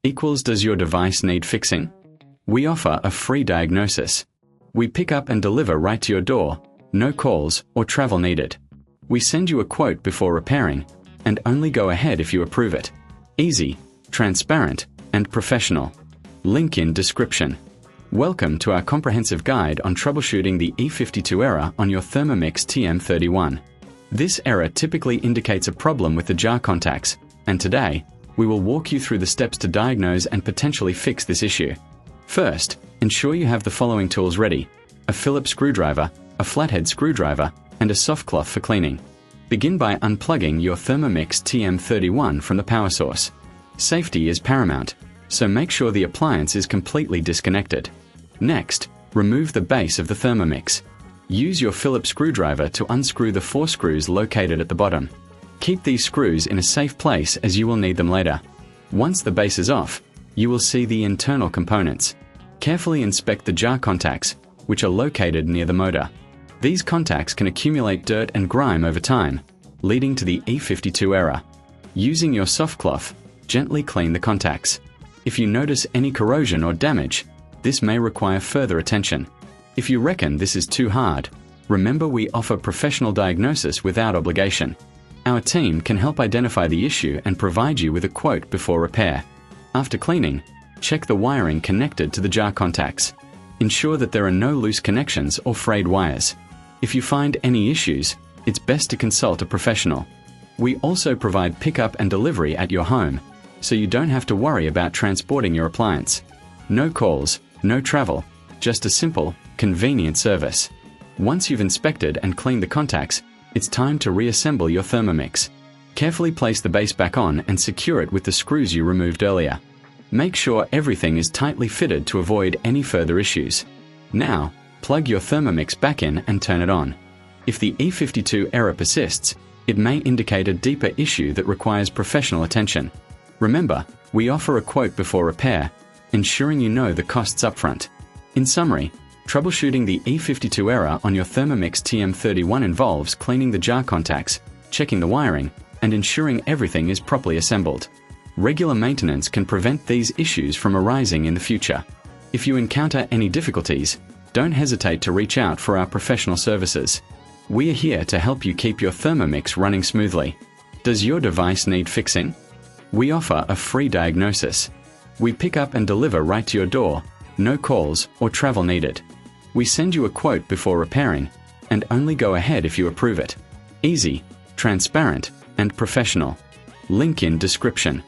equals does your device need fixing? We offer a free diagnosis. We pick up and deliver right to your door, no calls or travel needed. We send you a quote before repairing, and only go ahead if you approve it. Easy, transparent, and professional. Link in description. Welcome to our comprehensive guide on troubleshooting the E52 error on your Thermomix TM31. This error typically indicates a problem with the jar contacts, and today, we will walk you through the steps to diagnose and potentially fix this issue. First, ensure you have the following tools ready: a Phillips screwdriver, a flathead screwdriver, and a soft cloth for cleaning. Begin by unplugging your Thermomix TM31 from the power source. Safety is paramount, so make sure the appliance is completely disconnected. Next, remove the base of the Thermomix. Use your Phillips screwdriver to unscrew the 4 screws located at the bottom. Keep these screws in a safe place as you will need them later. Once the base is off, you will see the internal components. Carefully inspect the jar contacts, which are located near the motor. These contacts can accumulate dirt and grime over time, leading to the E52 error. Using your soft cloth, gently clean the contacts. If you notice any corrosion or damage, this may require further attention. If you reckon this is too hard, remember we offer professional diagnosis without obligation. Our team can help identify the issue and provide you with a quote before repair. After cleaning, check the wiring connected to the jar contacts. Ensure that there are no loose connections or frayed wires. If you find any issues, it's best to consult a professional. We also provide pickup and delivery at your home, so you don't have to worry about transporting your appliance. No calls, no travel, just a simple, convenient service. Once you've inspected and cleaned the contacts, it's time to reassemble your Thermomix. Carefully place the base back on and secure it with the screws you removed earlier. Make sure everything is tightly fitted to avoid any further issues. Now, plug your Thermomix back in and turn it on. If the E52 error persists, it may indicate a deeper issue that requires professional attention. Remember, we offer a quote before repair, ensuring you know the costs upfront. In summary, troubleshooting the E52 error on your Thermomix TM31 involves cleaning the jar contacts, checking the wiring, and ensuring everything is properly assembled. Regular maintenance can prevent these issues from arising in the future. If you encounter any difficulties, don't hesitate to reach out for our professional services. We are here to help you keep your Thermomix running smoothly. Does your device need fixing? We offer a free diagnosis. We pick up and deliver right to your door, no calls or travel needed. We send you a quote before repairing, and only go ahead if you approve it. Easy, transparent, and professional. Link in description.